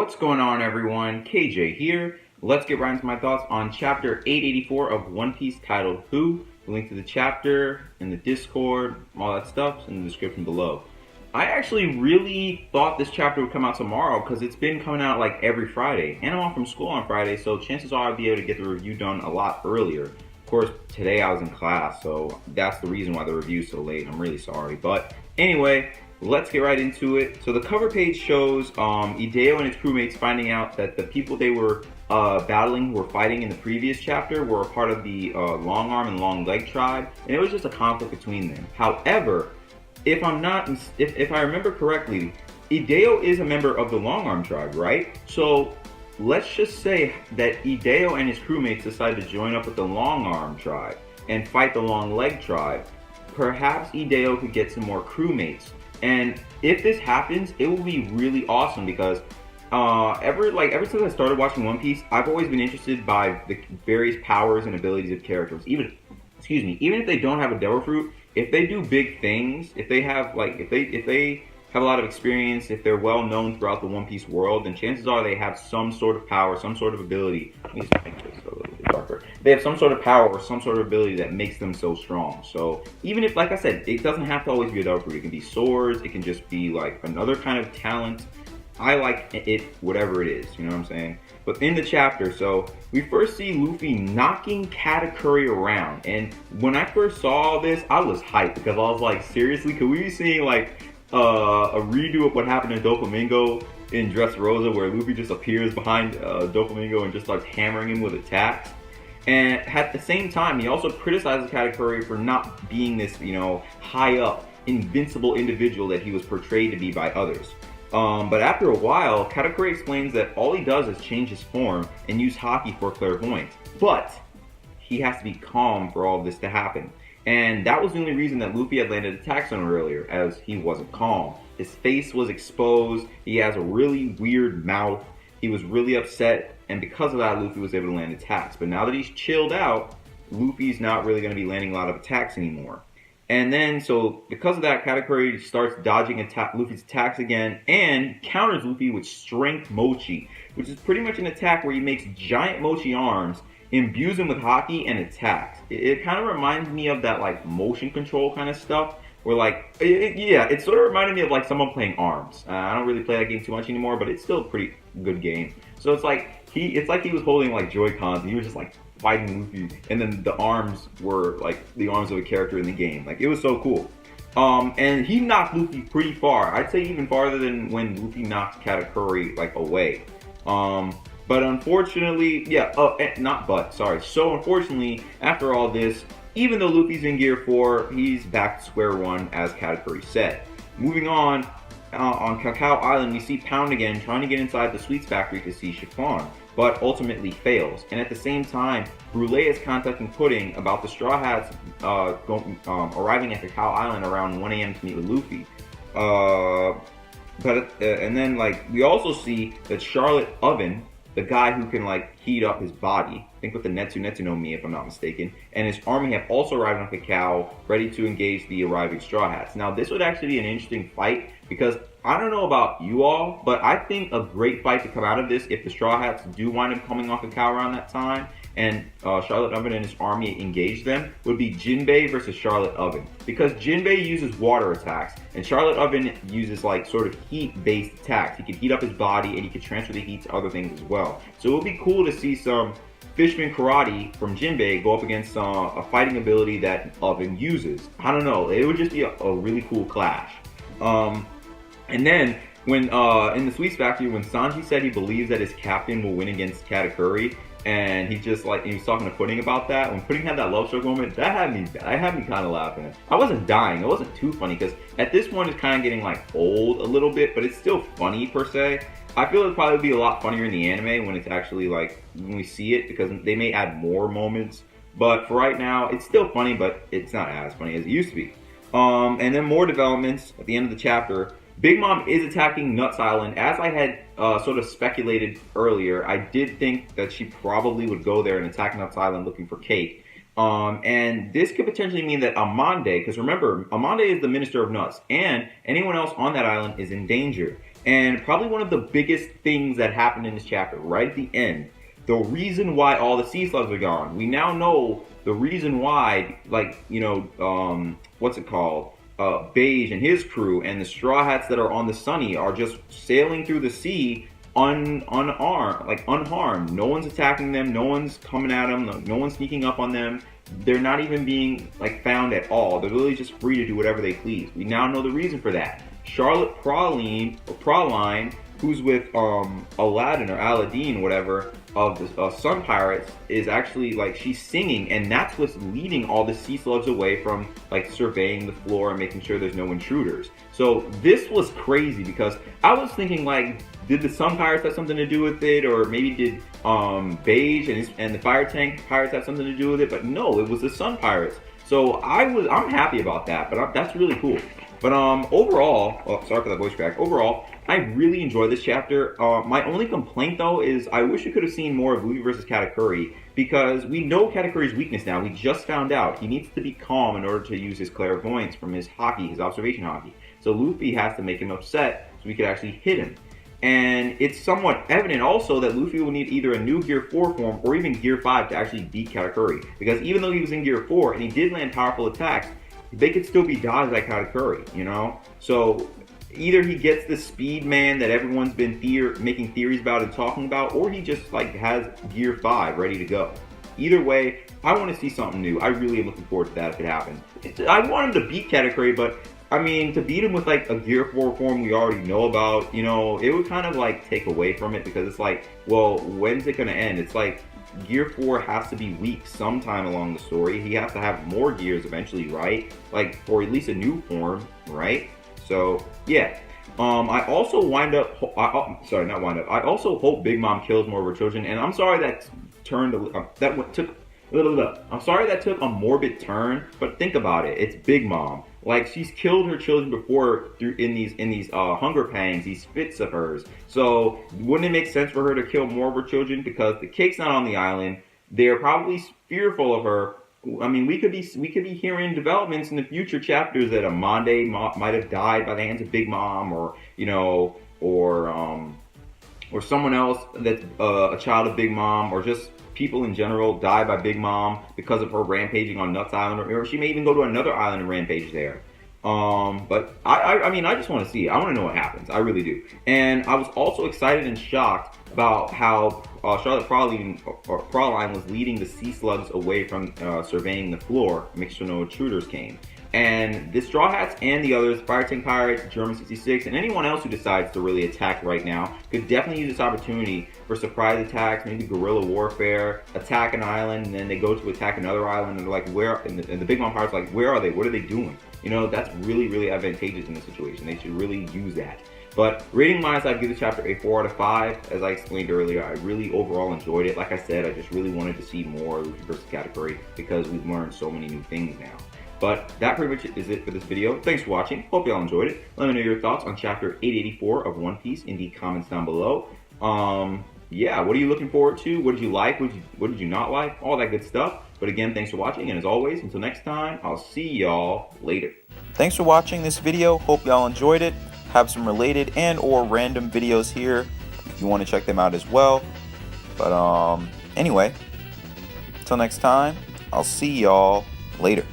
What's going on, everyone? KJ here. Let's get right into my thoughts on chapter 884 of One Piece titled Who. The link to the chapter in the Discord, all that stuff in the description below. I actually really thought this chapter would come out tomorrow because it's been coming out like every Friday. And I'm off from school on Friday, so chances are I'll be able to get the review done a lot earlier. Of course, today I was in class, so that's the reason why the review's so late. I'm really sorry. But anyway, let's get right into it. So the cover page shows Ideo and his crewmates finding out that the people they were battling, who were fighting in the previous chapter, were a part of the Long Arm and Long Leg tribe, and it was just a conflict between them. However, if I remember correctly, Ideo is a member of the Long Arm tribe, right? So let's just say that Ideo and his crewmates decided to join up with the Long Arm tribe and fight the Long Leg tribe. Perhaps Ideo could get some more crewmates. And if this happens, it will be really awesome because ever since I started watching One Piece, I've always been interested by the various powers and abilities of characters. Even if they don't have a devil fruit, if they do big things, if they have a lot of experience, if they're well known throughout the One Piece world, then chances are they have some sort of power, some sort of ability. Let me just make this a little bit darker. They have some sort of power or some sort of ability that makes them so strong. So even if, like I said, it doesn't have to always be a devil fruit. It can be swords. It can just be like another kind of talent. I like it, whatever it is. You know what I'm saying? But in the chapter, so we first see Luffy knocking Katakuri around. And when I first saw this, I was hyped because I was like, seriously, could we be seeing like a redo of what happened in Doflamingo in Dressrosa, where Luffy just appears behind Doflamingo and just starts hammering him with attacks? And at the same time, he also criticizes Katakuri for not being this, high up, invincible individual that he was portrayed to be by others. But after a while, Katakuri explains that all he does is change his form and use Haki for clairvoyance. But he has to be calm for all of this to happen. And that was the only reason that Luffy had landed attacks on him earlier, as he wasn't calm. His face was exposed, he has a really weird mouth, he was really upset, and because of that, Luffy was able to land attacks. But now that he's chilled out, Luffy's not really going to be landing a lot of attacks anymore. And then, so because of that, Katakuri starts dodging Luffy's attacks again and counters Luffy with Strength Mochi, which is pretty much an attack where he makes giant Mochi arms, imbues him with Haki, and attacks. It kind of reminds me of that like motion control kind of stuff, where like, it sort of reminded me of like someone playing ARMS. I don't really play that game too much anymore, but it's still a pretty good game. So it's like he was holding like Joy-Cons and he was just like fighting Luffy, and then the arms were like the arms of a character in the game. Like, it was so cool. And he knocked Luffy pretty far. I'd say even farther than when Luffy knocked Katakuri like away. But unfortunately, So unfortunately, after all this, even though Luffy's in Gear 4, he's back to square one, as Katakuri said. Moving on Cacao Island, we see Pound again trying to get inside the sweets factory to see Chiffon, but ultimately fails. And at the same time, Brûlé is contacting Pudding about the Straw Hats arriving at Cacao Island around 1 a.m. to meet with Luffy. And then we also see that Charlotte Oven, the guy who can heat up his body, I think with the Netsu no Mi if I'm not mistaken, and his army have also arrived on Cacao, ready to engage the arriving Straw Hats. Now this would actually be an interesting fight, because I don't know about you all, but I think a great fight to come out of this, if the Straw Hats do wind up coming off Cacao around that time, and Charlotte Oven and his army engage them, would be Jinbei versus Charlotte Oven. Because Jinbei uses water attacks, and Charlotte Oven uses sort of heat-based attacks. He can heat up his body, and he can transfer the heat to other things as well. So it would be cool to see some Fishman Karate from Jinbei go up against a fighting ability that Oven uses. I don't know, it would just be a really cool clash. And then, when in the Sweets Factory, when Sanji said he believes that his captain will win against Katakuri, and he was talking to Pudding about that. When Pudding had that love stroke moment, that had me kind of laughing. I wasn't dying. It wasn't too funny because at this point it's kind of getting old a little bit, but it's still funny per se. I feel it'd probably be a lot funnier in the anime when it's actually when we see it, because they may add more moments. But for right now, it's still funny, but it's not as funny as it used to be. And then more developments at the end of the chapter. Big Mom is attacking Nuts Island. As I had sort of speculated earlier, I did think that she probably would go there and attack Nuts Island looking for Cake. And this could potentially mean that Amande, because remember, Amande is the Minister of Nuts, and anyone else on that island is in danger. And probably one of the biggest things that happened in this chapter, right at the end, the reason why all the sea slugs are gone. We now know the reason why, like, what's it called? Beige and his crew and the Straw Hats that are on the Sunny are just sailing through the sea unarmed, like unharmed. No one's attacking them. No one's coming at them. No one's sneaking up on them. They're not even being like found at all. They're literally just free to do whatever they please. We now know the reason for that. Charlotte Praline, who's with Aladdin or Aladdin, whatever, of the Sun Pirates, is actually like she's singing, and that's what's leading all the sea slugs away from like surveying the floor and making sure there's no intruders. So this was crazy because I was thinking like, did the Sun Pirates have something to do with it, or maybe did Beige and the Fire Tank Pirates have something to do with it? But no, it was the Sun Pirates. So I'm happy about that. But that's really cool. But overall, sorry for that voice crack. Overall, I really enjoyed this chapter. My only complaint though is I wish we could have seen more of Luffy versus Katakuri, because we know Katakuri's weakness now. We just found out he needs to be calm in order to use his clairvoyance from his haki, his observation haki. So Luffy has to make him upset so we could actually hit him. And it's somewhat evident also that Luffy will need either a new Gear 4 form or even Gear 5 to actually beat Katakuri. Because even though he was in Gear 4 and he did land powerful attacks, they could still be dodged by Katakuri, you know? So either he gets the speed man that everyone's been making theories about and talking about, or he just like has Gear 5 ready to go. Either way, I want to see something new. I really am looking forward to that if it happens. I want him to beat Katakuri, but I mean, to beat him with like a Gear 4 form we already know about, you know, it would kind of like take away from it, because it's like, well, when's it going to end? It's like Gear 4 has to be weak sometime along the story. He has to have more gears eventually, right? Like, or at least a new form, right? So, yeah. I also I also hope Big Mom kills more of her children, and I'm sorry that took a morbid turn, but think about it. It's Big Mom. Like, she's killed her children before in these hunger pangs, these fits of hers. So wouldn't it make sense for her to kill more of her children? Because the cake's not on the island. They're probably fearful of her. I mean, we could be hearing developments in the future chapters that Amande might have died by the hands of Big Mom, or or someone else that's a child of Big Mom, or just people in general die by Big Mom because of her rampaging on Nuts Island, or she may even go to another island and rampage there. But I mean, I just want to see it. I want to know what happens. I really do. And I was also excited and shocked about how Charlotte Praline was leading the sea slugs away from surveying the floor, making sure no intruders came. And the Straw Hats and the others, Fire Tank Pirates, German 66, and anyone else who decides to really attack right now could definitely use this opportunity for surprise attacks, maybe guerrilla warfare, attack an island, and then they go to attack another island, and they're like, where? And the Big Mom Pirates are like, where are they? What are they doing? You know, that's really, really advantageous in this situation. They should really use that. But rating-wise, I'd give the chapter a 4 out of 5. As I explained earlier, I really overall enjoyed it. Like I said, I just really wanted to see more Luffy versus Katakuri, because we've learned so many new things now. But that pretty much is it for this video. Thanks for watching. Hope y'all enjoyed it. Let me know your thoughts on chapter 884 of One Piece in the comments down below. Yeah, what are you looking forward to? What did you like? What did you not like? All that good stuff. But again, thanks for watching, and as always, until next time, I'll see y'all later. Thanks for watching this video. Hope y'all enjoyed it. Have some related and or random videos here if you want to check them out as well. But anyway, until next time, I'll see y'all later.